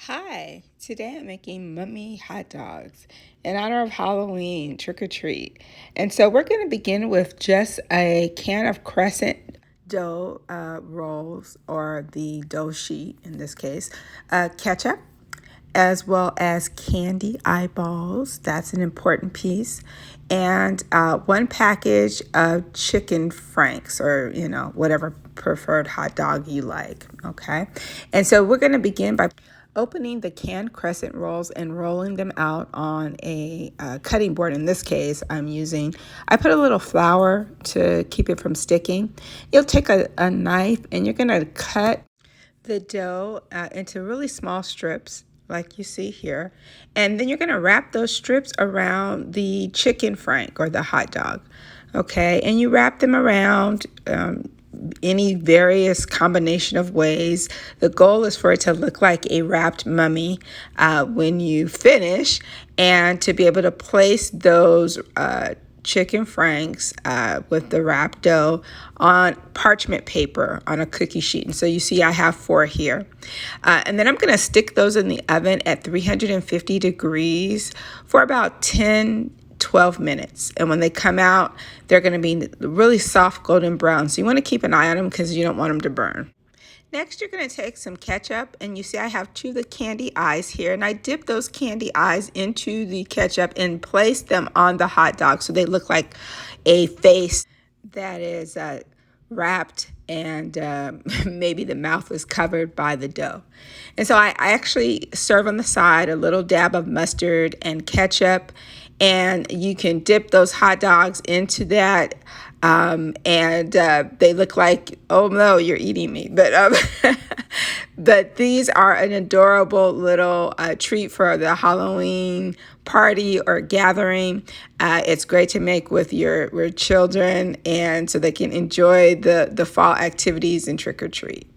Hi, today I'm making mummy hot dogs in honor of Halloween trick or treat. And so we're going to begin with just a can of Crescent dough rolls, or the dough sheet in this case, ketchup, as well as candy eyeballs. That's an important piece. And one package of chicken franks, or, whatever preferred hot dog you like. Okay. And so we're going to begin by opening the canned crescent rolls and rolling them out on a cutting board. In this case, I put a little flour to keep it from sticking. You'll take a knife and you're going to cut the dough into really small strips like you see here. And then you're going to wrap those strips around the chicken frank or the hot dog. Okay. And you wrap them around any various combination of ways. The goal is for it to look like a wrapped mummy when you finish, and to be able to place those chicken franks with the wrapped dough on parchment paper on a cookie sheet. And so you see I have 4 here. And then I'm going to stick those in the oven at 350 degrees for about 12 minutes. And when they come out, they're going to be really soft golden brown. So you want to keep an eye on them because you don't want them to burn. Next, you're going to take some ketchup, and you see I have 2 of the candy eyes here, and I dip those candy eyes into the ketchup and place them on the hot dog so they look like a face that is wrapped, and maybe the mouth was covered by the dough. And so I actually serve on the side a little dab of mustard and ketchup, and you can dip those hot dogs into that. And they look like, oh no, you're eating me. But these are an adorable little treat for the Halloween party or gathering. It's great to make with your children, and so they can enjoy the fall activities and trick or treat.